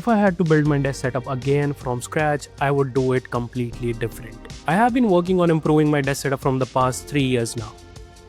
If I had to build my desk setup again from scratch, I would do it completely different. I have been working on improving my desk setup from the past 3 years now.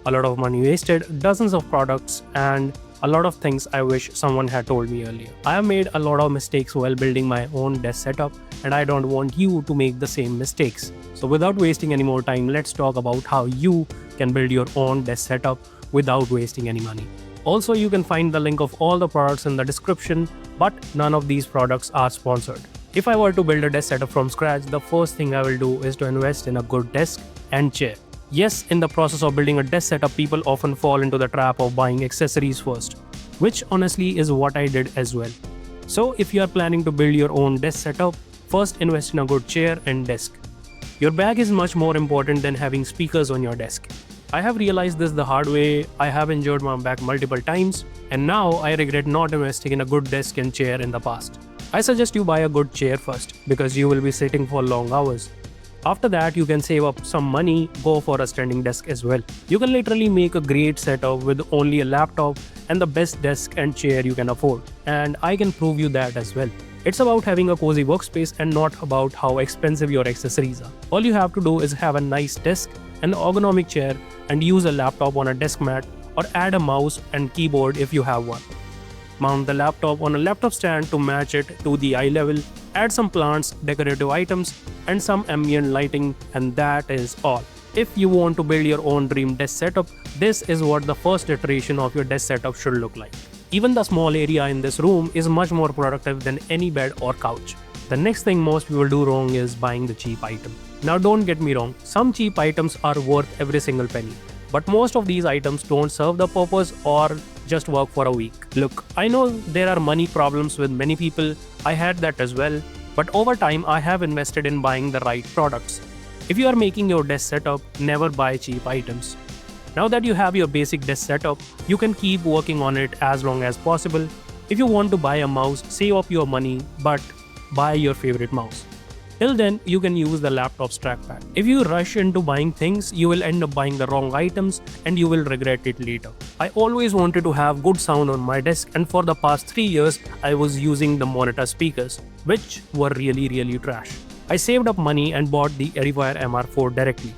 A lot of money wasted, dozens of products, and a lot of things I wish someone had told me earlier. I have made a lot of mistakes while building my own desk setup, and I don't want you to make the same mistakes. So without wasting any more time, let's talk about how you can build your own desk setup without wasting any money. Also, you can find the link of all the products in the description, but none of these products are sponsored. If I were to build a desk setup from scratch, the first thing I will do is to invest in a good desk and chair. Yes, in the process of building a desk setup, people often fall into the trap of buying accessories first, which honestly is what I did as well. So if you are planning to build your own desk setup, first invest in a good chair and desk. Your bag is much more important than having speakers on your desk. I have realized this the hard way. I have injured my back multiple times, and now I regret not investing in a good desk and chair in the past. I suggest you buy a good chair first, because you will be sitting for long hours. After that, you can save up some money, go for a standing desk as well. You can literally make a great setup with only a laptop and the best desk and chair you can afford. And I can prove you that as well. It's about having a cozy workspace and not about how expensive your accessories are. All you have to do is have a nice desk, an ergonomic chair, and use a laptop on a desk mat, or add a mouse and keyboard if you have one. Mount the laptop on a laptop stand to match it to the eye level, add some plants, decorative items, and some ambient lighting, and that is all. If you want to build your own dream desk setup, this is what the first iteration of your desk setup should look like. Even the small area in this room is much more productive than any bed or couch. The next thing most people do wrong is buying the cheap item. Now don't get me wrong, some cheap items are worth every single penny. But most of these items don't serve the purpose or just work for a week. Look, I know there are money problems with many people. I had that as well. But over time, I have invested in buying the right products. If you are making your desk setup, never buy cheap items. Now that you have your basic desk setup, you can keep working on it as long as possible. If you want to buy a mouse, save up your money, but buy your favorite mouse. Till then, you can use the laptop's trackpad. If you rush into buying things, you will end up buying the wrong items and you will regret it later. I always wanted to have good sound on my desk, and for the past 3 years, I was using the monitor speakers, which were really trash. I saved up money and bought the ErgoYou MR4 directly.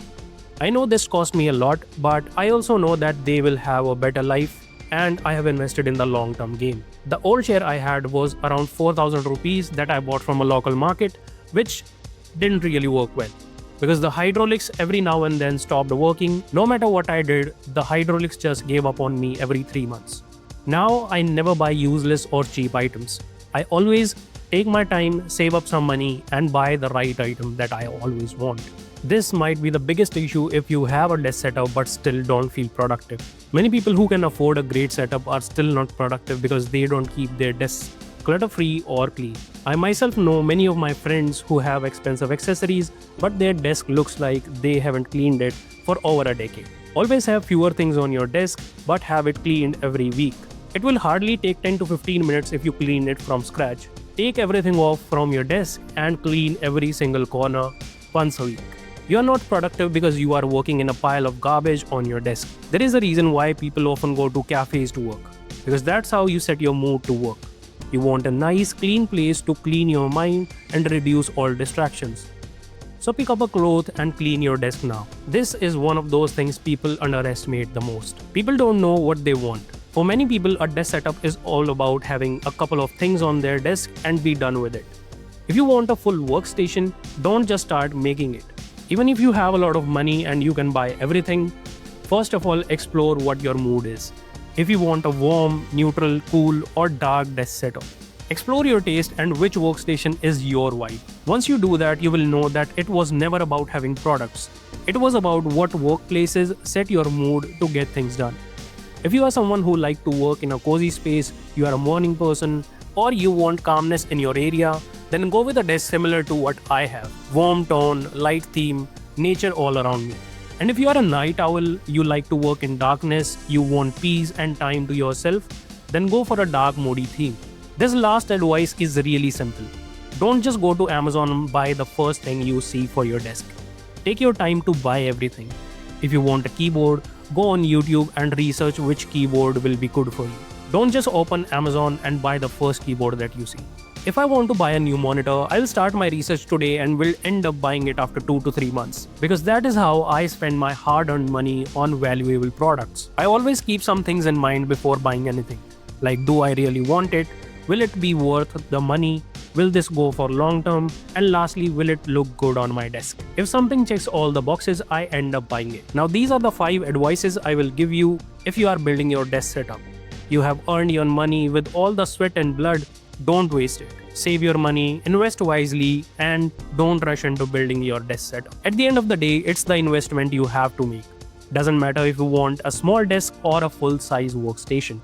I know this cost me a lot, but I also know that they will have a better life, and I have invested in the long-term game. The old chair I had was around 4,000 rupees that I bought from a local market, which didn't really work well because the hydraulics every now and then stopped working. No matter what I did, the hydraulics just gave up on me every 3 months. Now I never buy useless or cheap items. I always take my time, save up some money, and buy the right item that I always want. This might be the biggest issue if you have a desk setup but still don't feel productive. Many people who can afford a great setup are still not productive because they don't keep their desks clutter-free or clean. I myself know many of my friends who have expensive accessories, but their desk looks like they haven't cleaned it for over a decade. Always have fewer things on your desk, but have it cleaned every week. It will hardly take 10 to 15 minutes if you clean it from scratch. Take everything off from your desk and clean every single corner once a week. You are not productive because you are working in a pile of garbage on your desk. There is a reason why people often go to cafes to work, because that's how you set your mood to work. You want a nice, clean place to clean your mind and reduce all distractions. So pick up a cloth and clean your desk now. This is one of those things people underestimate the most. People don't know what they want. For many people, a desk setup is all about having a couple of things on their desk and be done with it. If you want a full workstation, don't just start making it. Even if you have a lot of money and you can buy everything, first of all, explore what your mood is. If you want a warm, neutral, cool, or dark desk setup, explore your taste and which workstation is your vibe. Once you do that, you will know that it was never about having products. It was about what workplaces set your mood to get things done. If you are someone who likes to work in a cozy space, you are a morning person, or you want calmness in your area, then go with a desk similar to what I have. Warm tone, light theme, nature all around me. And if you are a night owl, you like to work in darkness, you want peace and time to yourself, then go for a dark, moody theme. This last advice is really simple. Don't just go to Amazon and buy the first thing you see for your desk. Take your time to buy everything. If you want a keyboard, go on YouTube and research which keyboard will be good for you. Don't just open Amazon and buy the first keyboard that you see. If I want to buy a new monitor, I'll start my research today and will end up buying it after 2 to 3 months. Because that is how I spend my hard-earned money on valuable products. I always keep some things in mind before buying anything. Like, do I really want it? Will it be worth the money? Will this go for long term? And lastly, will it look good on my desk? If something checks all the boxes, I end up buying it. Now these are the 5 advices I will give you if you are building your desk setup. You have earned your money with all the sweat and blood. Don't waste it. Save your money, invest wisely, and don't rush into building your desk setup. At the end of the day, it's the investment you have to make. Doesn't matter if you want a small desk or a full-size workstation.